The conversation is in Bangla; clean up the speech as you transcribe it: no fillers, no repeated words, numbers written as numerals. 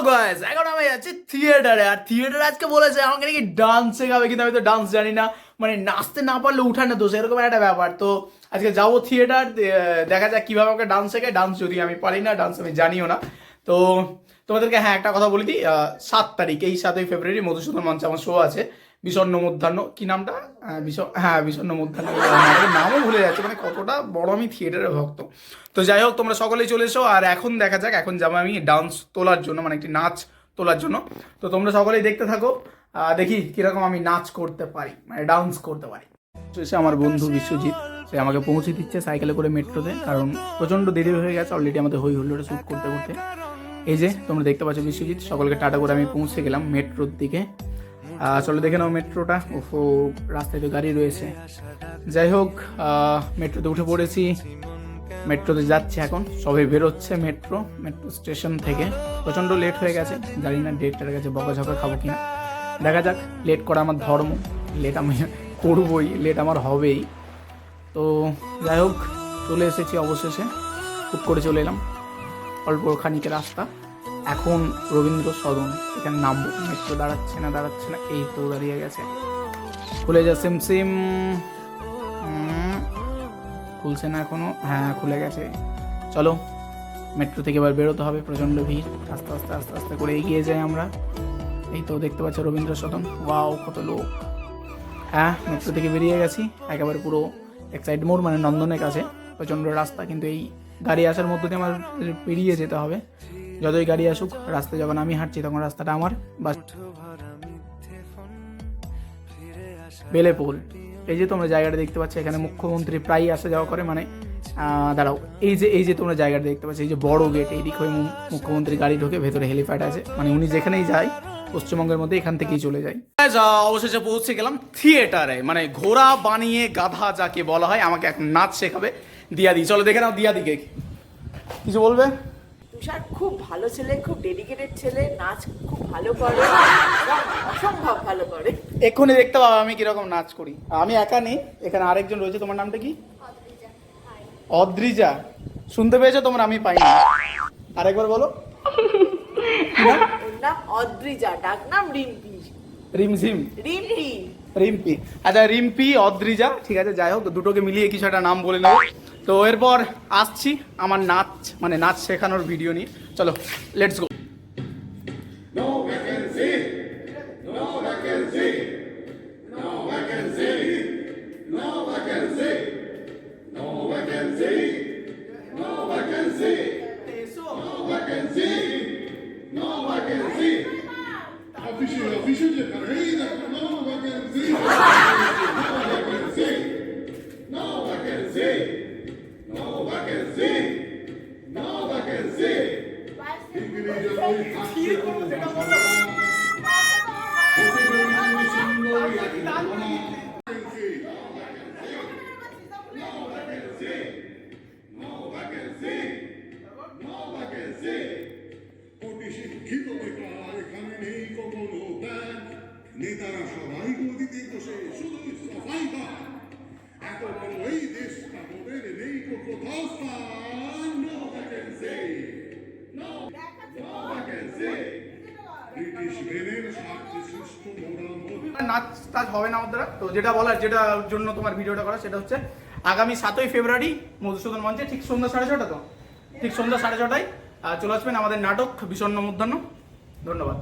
গাইস এখন আমি যাচ্ছি থিয়েটারে। আর থিয়েটারে আজকে বলেছে আমাকে নাকি ডান্স শেখাবে, কিন্তু আমি তো ডান্স জানি না, মানে নাচতে না পারলে উঠানে দোষ, এরকম একটা ব্যাপার। তো আজকে যাবো থিয়েটার, দেখা যাক কিভাবে আমাকে ডান্স শেখায়। ডান্স যদি আমি পারি না, ডান্স আমি জানিও না। তো তোমাদেরকে হ্যাঁ একটা কথা বলে দিই, 7 তারিখ, এই 7ই ফেব্রুয়ারি মধুসূদন মঞ্চে আমার শো আছে। বিষণ্ণ মধ্যাহ্ন, কি নামটা? বিষণ্ণ মধ্যাহ্ন, আমাদের নামও ভুলে যাচ্ছে, মানে কতটা বড় আমি থিয়েটারের ভক্ত। তো যাই হোক, তোমরা সকলেই চলে এসো। আর এখন দেখা যাক, এখন যাবো আমি ডান্স তোলার জন্য, মানে একটি নাচ তোলার জন্য। তো তোমরা সকলেই দেখতে থাকো, দেখি কিরকম আমি নাচ করতে পারি, মানে ডান্স করতে পারি। এসে আমার বন্ধু বিশ্বজিৎ, সে আমাকে পৌঁছে দিচ্ছে সাইকেলে করে মেট্রোতে, কারণ প্রচণ্ড দেরি হয়ে গেছে অলরেডি আমাদের হই হুল্লোড়ে শ্যুট করতে করতে। এই যে তোমরা দেখতে পাচ্ছ বিশ্বজিৎ, সকলকে টাটা করে আমি পৌঁছে গেলাম মেট্রোর দিকে। চলো দেখে নাও মেট্রোটা। ওফো, রাস্তায় তো গাড়ি রয়েছে। যাই হোক, মেট্রোতে উঠে পড়েছি, মেট্রোতে যাচ্ছি এখন। সবাই বেরোচ্ছে মেট্রো স্টেশন থেকে। প্রচণ্ড লেট হয়ে গেছে, জানি না ডেটটার কাছে বকাঝকা খাবো কিনা, দেখা যাক। লেট করা আমার ধর্ম, লেট আমি করবই, লেট আমার হবেই। তো যাই হোক, চলে এসেছি অবশেষে, হুট করে চলে এলাম। অল্প খানিকের রাস্তা, এখন রবীন্দ্র সদন, এখানে নামবো। মেট্রো দাঁড়াচ্ছে না, এই তো দাঁড়িয়ে গেছে। খুলে যা সিম সিম, খুলছে না এখনো। হ্যাঁ খুলে গেছে। চলো মেট্রো থেকে এবার বেরোতে হবে, প্রচণ্ড ভিড়। আস্তে আস্তে আস্তে আস্তে করে এগিয়ে যাই আমরা। এই তো দেখতে পাচ্ছ রবীন্দ্র সদন, ওয়াও কত লোক। হ্যাঁ মেট্রো থেকে বেরিয়ে গেছি, একেবারে পুরো এক্সাইড মোড়, মানে নন্দনের কাছে। প্রচণ্ড রাস্তা, কিন্তু এই গাড়ি আসার মধ্য দিয়ে আমার পেরিয়ে যেতে হবে। যতই গাড়ি আসুক, রাস্তায় যখন আমি হাঁটছি তখন রাস্তাটা আমার। বাস বেলেপুল, এই যে তোমরা জায়গাটা দেখতে পাচ্ছ, এখানে মুখ্যমন্ত্রী প্রায়ই আসা যাওয়া করে। মানে দাঁড়াও, এই যে তোমরা জায়গাটা দেখতে পাচ্ছ, এই যে বড় গেট, এই দিক হয়ে মুখ্যমন্ত্রী গাড়ি ঢোকে, ভেতরে হেলিপ্যাড আছে, মানে উনি যেখানেই যায় পশ্চিমবঙ্গের মধ্যে এখান থেকেই চলে যায়। অবশেষে পৌঁছে গেলাম থিয়েটারে, মানে ঘোড়া বানিয়ে গাধা যাকে বলা হয়। আমাকে এখন নাচ শেখাবে দিয়াদি। চলো দেখে নাও দিয়াদিকে, কিছু বলবে? তুষার খুব ভালো ছেলে, খুব ডেডিকেটেড ছেলে, নাচ খুব ভালো করে, অসম্ভব ভালো করে। এক্ষুনি দেখতে পাবো আমি কিরকম নাচ করি। আমি একা নেই, এখানে আরেকজন রয়েছে। তোমার নামটা কি? অদ্রিজা। শুনতে পেয়েছো তোমরা? আমি পাইনি, আরেকবার বলো। ওর নাম অদ্রিজা, ডাক নাম রিম্পি। রিমঝিম, রিম্পি। আচ্ছা রিম্পি, অদ্রিজা, ঠিক আছে। যাই হোক, দুটোকে মিলিয়ে কিছু একটা নাম বলে নেবো। তো এরপর আসছি আমার নাচ, মানে নাচ শেখানোর ভিডিও নিয়ে। চলো let's go. Official de carreira, no vacancy. No vacancy. No vacancy. No vacancy. শিক্ষিত বেকার এখানে নেই কোনো ব্যাগ, নেতারা সবাই গদিতে বসে শুধু সাফাই গায়। এত বড় এই দেশটা ওদের নেই কোথাও স্থান। No vacancy, no vacancy. British মেনের স্বার্থে সৃষ্ট মোরা নাচ টাচ হবে না আমাদের। তো যেটা বলার, যেটার জন্য তোমার ভিডিওটা করা, সেটা হচ্ছে আগামী 7ই ফেব্রুয়ারি মধুসূদন মঞ্চে ঠিক সন্ধ্যা 6:30। তো ঠিক সন্ধ্যা 6:30টায় চলে আসবেন আমাদের নাটক বিষণ্ণ মধ্যাহ্ন। ধন্যবাদ।